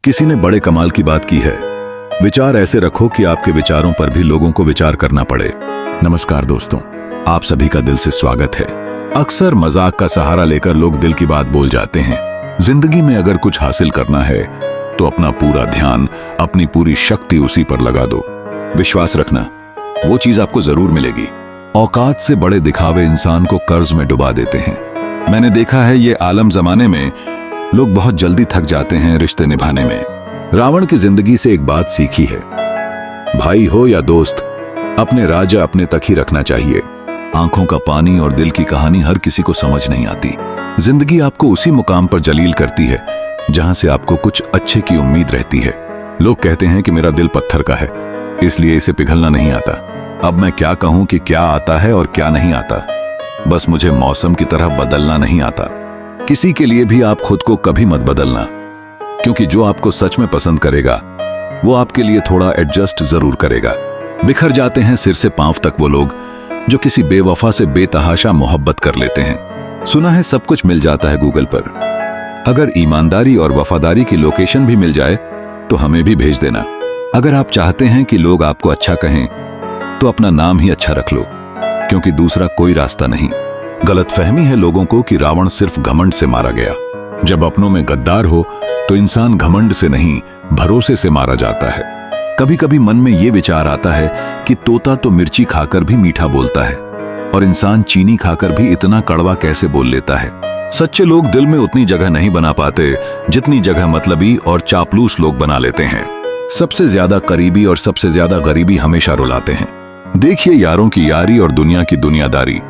किसी ने बड़े कमाल की बात की है, विचार ऐसे रखो कि आपके विचारों पर भी लोगों को विचार करना पड़े। नमस्कार दोस्तों, आप सभी का दिल से स्वागत है। अक्सर मजाक का सहारा लेकर लोग दिल की बात बोल जाते हैं। जिंदगी में अगर कुछ हासिल करना है तो अपना पूरा ध्यान, अपनी पूरी शक्ति उसी पर लगा दो। विश्वास रखना, वो चीज आपको जरूर मिलेगी। औकात से बड़े दिखावे इंसान को कर्ज में डुबा देते हैं। मैंने देखा है ये आलम जमाने में लोग बहुत जल्दी थक जाते हैं रिश्ते निभाने में। रावण की जिंदगी से एक बात सीखी है, भाई हो या दोस्त, अपने राजा अपने तक ही रखना चाहिए। आंखों का पानी और दिल की कहानी हर किसी को समझ नहीं आती। जिंदगी आपको उसी मुकाम पर जलील करती है जहां से आपको कुछ अच्छे की उम्मीद रहती है। लोग कहते हैं कि मेरा दिल पत्थर का है, इसलिए इसे पिघलना नहीं आता। अब मैं क्या कहूं कि क्या आता है और क्या नहीं आता। बस मुझे मौसम की तरह बदलना नहीं आता। किसी के लिए भी आप खुद को कभी मत बदलना, क्योंकि जो आपको सच में पसंद करेगा वो आपके लिए थोड़ा एडजस्ट जरूर करेगा। बिखर जाते हैं सिर से पांव तक वो लोग जो किसी बेवफा से बेतहाशा मोहब्बत कर लेते हैं। सुना है सब कुछ मिल जाता है गूगल पर। अगर ईमानदारी और वफादारी की लोकेशन भी मिल जाए तो हमें भी भेज देना। अगर आप चाहते हैं कि लोग आपको अच्छा कहें तो अपना नाम ही अच्छा रख लो, क्योंकि दूसरा कोई रास्ता नहीं। गलतफहमी है लोगों को कि रावण सिर्फ घमंड से मारा गया। जब अपनों में गद्दार हो तो इंसान घमंड से नहीं, भरोसे से मारा जाता है। कभी कभी मन में ये विचार आता है कि तोता तो मिर्ची खाकर भी मीठा बोलता है और इंसान चीनी खाकर भी इतना कड़वा कैसे बोल लेता है। सच्चे लोग दिल में उतनी जगह नहीं बना पाते जितनी जगह मतलबी और चापलूस लोग बना लेते हैं। सबसे ज्यादा करीबी और सबसे ज्यादा गरीबी हमेशा रुलाते हैं। देखिए यारों की यारी और दुनिया की दुनियादारी,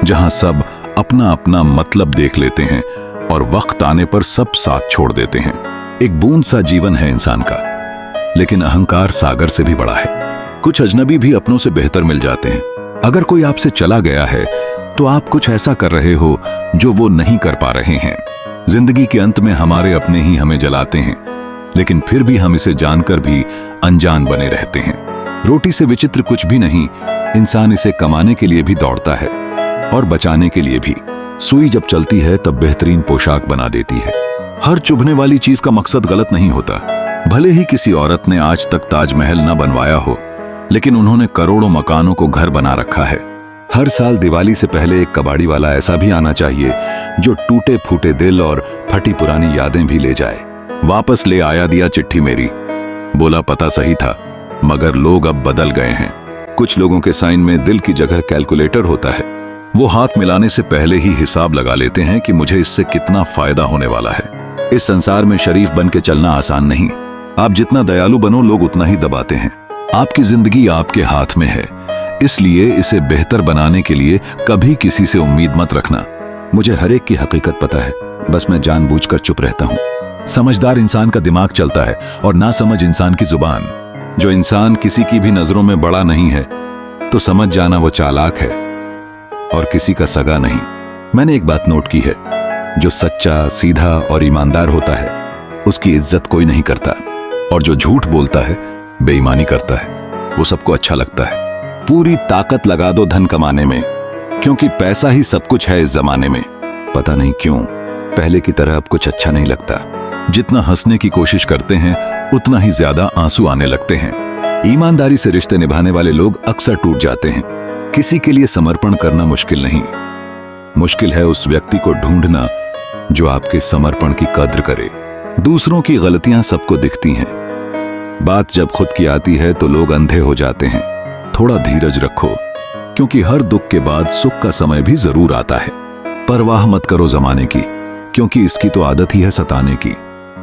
जहां सब अपना अपना मतलब देख लेते हैं और वक्त आने पर सब साथ छोड़ देते हैं। एक बूंद सा जीवन है इंसान का, लेकिन अहंकार सागर से भी बड़ा है। कुछ अजनबी भी अपनों से बेहतर मिल जाते हैं। अगर कोई आपसे चला गया है तो आप कुछ ऐसा कर रहे हो जो वो नहीं कर पा रहे हैं। जिंदगी के अंत में हमारे अपने ही हमें जलाते हैं, लेकिन फिर भी हम इसे जानकर भी अनजान बने रहते हैं। रोटी से विचित्र कुछ भी नहीं, इंसान इसे कमाने के लिए भी दौड़ता है और बचाने के लिए भी। सुई जब चलती है तब बेहतरीन पोशाक बना देती है। हर चुभने वाली चीज का मकसद गलत नहीं होता। भले ही किसी औरत ने आज तक ताजमहल न बनवाया हो, लेकिन उन्होंने करोड़ों मकानों को घर बना रखा है। हर साल दिवाली से पहले एक कबाड़ी वाला ऐसा भी आना चाहिए जो टूटे फूटे दिल और फटी पुरानी यादें भी ले जाए। वापस ले आया दिया चिट्ठी मेरी, बोला पता सही था, मगर लोग अब बदल गए हैं। कुछ लोगों के साइन में दिल की जगह कैलकुलेटर होता है। वो हाथ मिलाने से पहले ही हिसाब लगा लेते हैं कि मुझे इससे कितना फायदा होने वाला है। इस संसार में शरीफ बन के चलना आसान नहीं। आप जितना दयालु बनो, लोग उतना ही दबाते हैं। आपकी जिंदगी आपके हाथ में है, इसलिए इसे बेहतर बनाने के लिए कभी किसी से उम्मीद मत रखना। मुझे हर एक की हकीकत पता है, बस मैं जानबूझकर चुप रहता हूँ। समझदार इंसान का दिमाग चलता है और नासमझ इंसान की जुबान। जो इंसान किसी की भी नजरों में बड़ा नहीं है तो समझ जाना वो चालाक है और किसी का सगा नहीं। मैंने एक बात नोट की है, जो सच्चा, सीधा और ईमानदार होता है उसकी इज्जत कोई नहीं करता, और जो झूठ बोलता है, बेईमानी करता है, वो सबको अच्छा लगता है। पूरी ताकत लगा दो धन कमाने में, क्योंकि पैसा ही सब कुछ है इस जमाने में। पता नहीं क्यों पहले की तरह अब कुछ अच्छा नहीं लगता। जितना हंसने की कोशिश करते हैं उतना ही ज्यादा आंसू आने लगते हैं। ईमानदारी से रिश्ते निभाने वाले लोग अक्सर टूट जाते हैं। किसी के लिए समर्पण करना मुश्किल नहीं, मुश्किल है उस व्यक्ति को ढूंढना जो आपके समर्पण की कद्र करे। दूसरों की गलतियां सबको दिखती हैं, बात जब खुद की आती है तो लोग अंधे हो जाते हैं। थोड़ा धीरज रखो, क्योंकि हर दुख के बाद सुख का समय भी जरूर आता है। परवाह मत करो जमाने की, क्योंकि इसकी तो आदत ही है सताने की।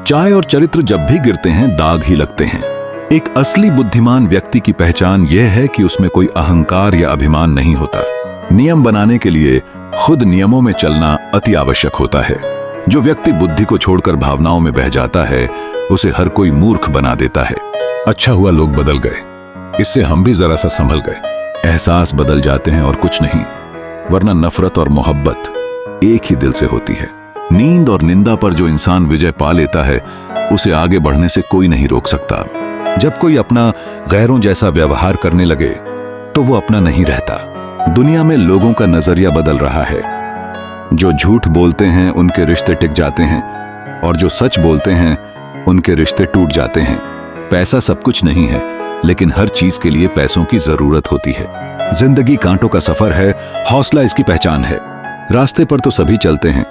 चाय और चरित्र जब भी गिरते हैं दाग ही लगते हैं। एक असली बुद्धिमान व्यक्ति की पहचान यह है कि उसमें कोई अहंकार या अभिमान नहीं होता। नियम बनाने के लिए खुद नियमों में चलना अति आवश्यक होता है। जो व्यक्ति बुद्धि को छोड़कर भावनाओं में बह जाता है उसे हर कोई मूर्ख बना देता है। अच्छा हुआ लोग बदल गए, इससे हम भी जरा सा संभल गए। एहसास बदल जाते हैं और कुछ नहीं, वरना नफरत और मोहब्बत एक ही दिल से होती है। नींद और निंदा पर जो इंसान विजय पा लेता है उसे आगे बढ़ने से कोई नहीं रोक सकता। जब कोई अपना गैरों जैसा व्यवहार करने लगे तो वो अपना नहीं रहता। दुनिया में लोगों का नजरिया बदल रहा है। जो झूठ बोलते हैं उनके रिश्ते टिक जाते हैं, और जो सच बोलते हैं उनके रिश्ते टूट जाते हैं। पैसा सब कुछ नहीं है, लेकिन हर चीज के लिए पैसों की जरूरत होती है। जिंदगी कांटों का सफर है, हौसला इसकी पहचान है। रास्ते पर तो सभी चलते हैं,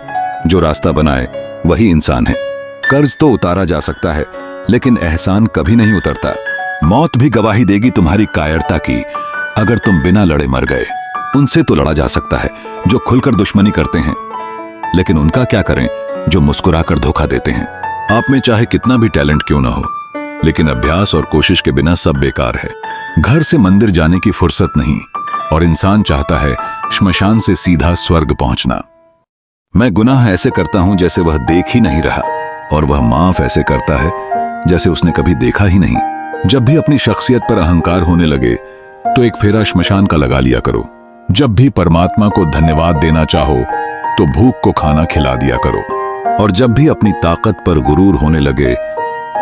जो रास्ता बनाए वही इंसान है। कर्ज तो उतारा जा सकता है, लेकिन एहसान कभी नहीं उतरता। मौत भी गवाही देगी तुम्हारी कायरता की, अगर तुम बिना लड़े मर गए। उनसे तो लड़ा जा सकता है जो खुलकर दुश्मनी करते हैं, लेकिन उनका क्या करें जो मुस्कुराकर धोखा देते हैं। आप में चाहे कितना भी टैलेंट क्यों ना हो, लेकिन अभ्यास और कोशिश के बिना सब बेकार है। घर से मंदिर जाने की फुर्सत नहीं, और इंसान चाहता है श्मशान से सीधा स्वर्ग पहुंचना। मैं गुनाह ऐसे करता हूं जैसे वह देख ही नहीं रहा, और वह माफ ऐसे करता है जैसे उसने कभी देखा ही नहीं। जब भी अपनी शख्सियत पर अहंकार होने लगे तो एक फेरा श्मशान का लगा लिया करो। जब भी परमात्मा को धन्यवाद देना चाहो तो भूख को खाना खिला दिया करो, और जब भी अपनी ताकत पर गुरूर होने लगे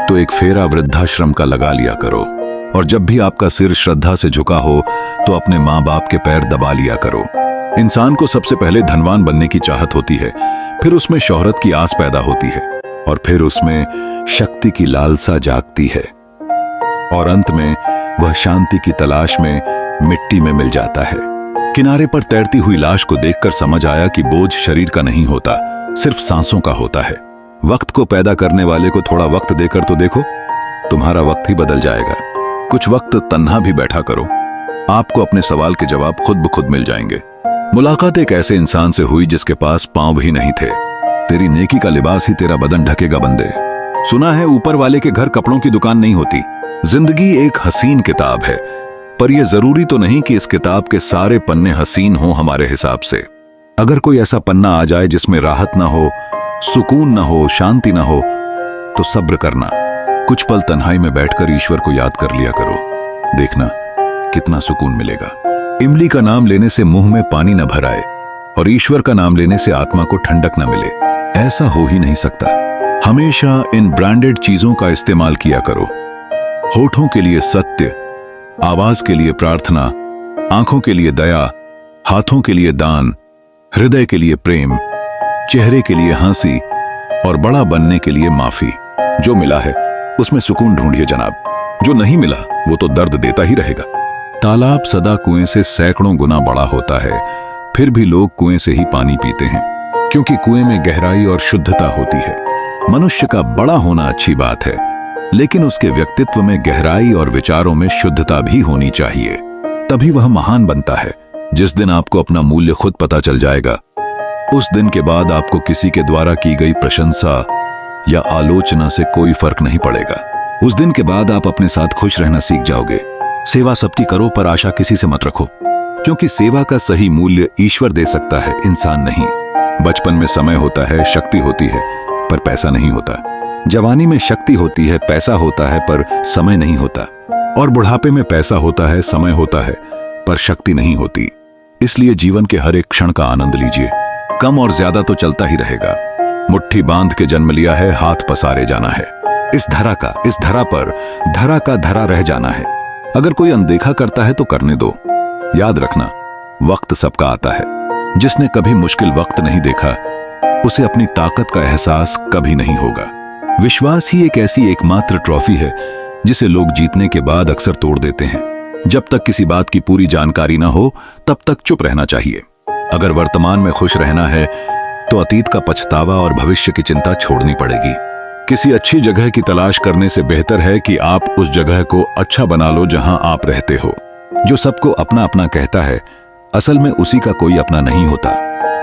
तो एक फेरा वृद्धाश्रम का लगा लिया करो, और जब भी आपका सिर श्रद्धा से झुका हो तो अपने माँ बाप के पैर दबा लिया करो। इंसान को सबसे पहले धनवान बनने की चाहत होती है, फिर उसमें शोहरत की आस पैदा होती है, और फिर उसमें शक्ति की लालसा जागती है, और अंत में वह शांति की तलाश में मिट्टी में मिल जाता है। किनारे पर तैरती हुई लाश को देखकर समझ आया कि बोझ शरीर का नहीं होता, सिर्फ सांसों का होता है। वक्त को पैदा करने वाले को थोड़ा वक्त देकर तो देखो, तुम्हारा वक्त ही बदल जाएगा। कुछ वक्त तन्हा भी बैठा करो, आपको अपने सवाल के जवाब खुद ब खुद मिल जाएंगे। मुलाकात एक ऐसे इंसान से हुई जिसके पास पांव भी नहीं थे। तेरी नेकी का लिबास ही तेरा बदन ढकेगा बंदे। सुना है ऊपर वाले के घर कपड़ों की दुकान नहीं होती। जिंदगी एक हसीन किताब है, पर यह जरूरी तो नहीं कि इस किताब के सारे पन्ने हसीन हों हमारे हिसाब से। अगर कोई ऐसा पन्ना आ जाए जिसमें राहत ना हो, सुकून ना हो, शांति ना हो, तो सब्र करना। कुछ पल तन्हाई में बैठकर ईश्वर को याद कर लिया करो, देखना कितना सुकून मिलेगा। इमली का नाम लेने से मुंह में पानी न भर आए, और ईश्वर का नाम लेने से आत्मा को ठंडक न मिले, ऐसा हो ही नहीं सकता। हमेशा इन ब्रांडेड चीजों का इस्तेमाल किया करो। होठों के लिए सत्य, आवाज के लिए प्रार्थना, आंखों के लिए दया, हाथों के लिए दान, हृदय के लिए प्रेम, चेहरे के लिए हंसी, और बड़ा बनने के लिए माफी। जो मिला है उसमें सुकून ढूंढिए जनाब, जो नहीं मिला वो तो दर्द देता ही रहेगा। तालाब सदा कुएं से सैकड़ों गुना बड़ा होता है, फिर भी लोग कुएं से ही पानी पीते हैं, क्योंकि कुएं में गहराई और शुद्धता होती है। मनुष्य का बड़ा होना अच्छी बात है, लेकिन उसके व्यक्तित्व में गहराई और विचारों में शुद्धता भी होनी चाहिए, तभी वह महान बनता है। जिस दिन आपको अपना मूल्य खुद पता चल जाएगा, उस दिन के बाद आपको किसी के द्वारा की गई प्रशंसा या आलोचना से कोई फर्क नहीं पड़ेगा। उस दिन के बाद आप अपने साथ खुश रहना सीख जाओगे। सेवा सबकी करो, पर आशा किसी से मत रखो, क्योंकि सेवा का सही मूल्य ईश्वर दे सकता है, इंसान नहीं। बचपन में समय होता है, शक्ति होती है, पर पैसा नहीं होता। जवानी में शक्ति होती है, पैसा होता है, पर समय नहीं होता। और बुढ़ापे में पैसा होता है, समय होता है, पर शक्ति नहीं होती। इसलिए जीवन के हर एक क्षण का आनंद लीजिए। कम और ज्यादा तो चलता ही रहेगा। मुट्ठी बांध के जन्म लिया है, हाथ पसारे जाना है। इस धरा पर धरा का धरा रह जाना है। अगर कोई अनदेखा करता है तो करने दो। याद रखना, वक्त सबका आता है। जिसने कभी मुश्किल वक्त नहीं देखा, उसे अपनी ताकत का एहसास कभी नहीं होगा। विश्वास ही एक ऐसी एकमात्र ट्रॉफी है जिसे लोग जीतने के बाद अक्सर तोड़ देते हैं। जब तक किसी बात की पूरी जानकारी ना हो, तब तक चुप रहना चाहिए। अगर वर्तमान में खुश रहना है तो अतीत का पछतावा और भविष्य की चिंता छोड़नी पड़ेगी। किसी अच्छी जगह की तलाश करने से बेहतर है कि आप उस जगह को अच्छा बना लो जहां आप रहते हो। जो सबको अपना अपना कहता है, असल में उसी का कोई अपना नहीं होता।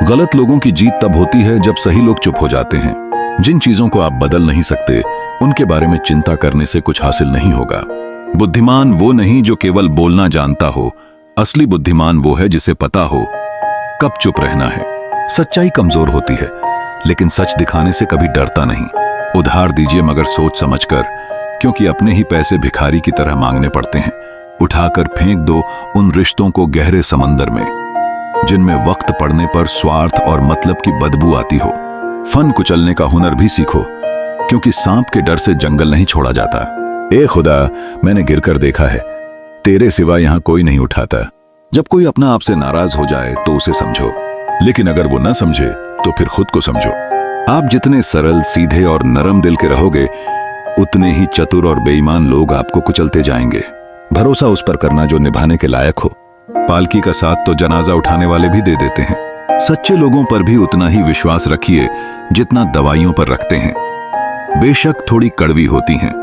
गलत लोगों की जीत तब होती है जब सही लोग चुप हो जाते हैं। जिन चीजों को आप बदल नहीं सकते, उनके बारे में चिंता करने से कुछ हासिल नहीं होगा। बुद्धिमान वो नहीं जो केवल बोलना जानता हो, असली बुद्धिमान वो है जिसे पता हो कब चुप रहना है। सच्चाई कमजोर होती है, लेकिन सच दिखाने से कभी डरता नहीं। उधार दीजिए मगर सोच समझकर, क्योंकि अपने ही पैसे भिखारी की तरह मांगने पड़ते हैं। उठाकर फेंक दो उन रिश्तों को गहरे समंदर में, जिनमें वक्त पड़ने पर स्वार्थ और मतलब की बदबू आती हो। फन कुचलने का हुनर भी सीखो, क्योंकि सांप के डर से जंगल नहीं छोड़ा जाता। ए खुदा, मैंने गिरकर देखा है, तेरे सिवा यहां कोई नहीं उठाता। जब कोई अपना आपसे नाराज हो जाए तो उसे समझो, लेकिन अगर वो न समझे तो फिर खुद को समझो। आप जितने सरल, सीधे और नरम दिल के रहोगे, उतने ही चतुर और बेईमान लोग आपको कुचलते जाएंगे। भरोसा उस पर करना जो निभाने के लायक हो। पालकी का साथ तो जनाजा उठाने वाले भी दे देते हैं। सच्चे लोगों पर भी उतना ही विश्वास रखिए जितना दवाइयों पर रखते हैं। बेशक थोड़ी कड़वी होती हैं,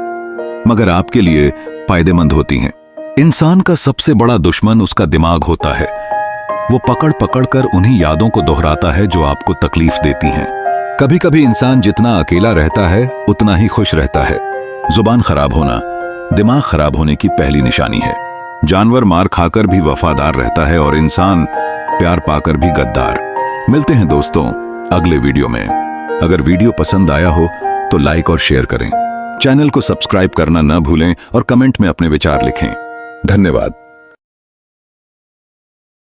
मगर आपके लिए फायदेमंद होती हैं। इंसान का सबसे बड़ा दुश्मन उसका दिमाग होता है। वो पकड़ पकड़ कर उन्हीं यादों को दोहराता है जो आपको तकलीफ देती हैं। कभी कभी इंसान जितना अकेला रहता है उतना ही खुश रहता है। जुबान खराब होना दिमाग खराब होने की पहली निशानी है। जानवर मार खाकर भी वफादार रहता है और इंसान प्यार पाकर भी गद्दार। मिलते हैं दोस्तों अगले वीडियो में। अगर वीडियो पसंद आया हो तो लाइक और शेयर करें। चैनल को सब्सक्राइब करना न भूलें और कमेंट में अपने विचार लिखें। धन्यवाद।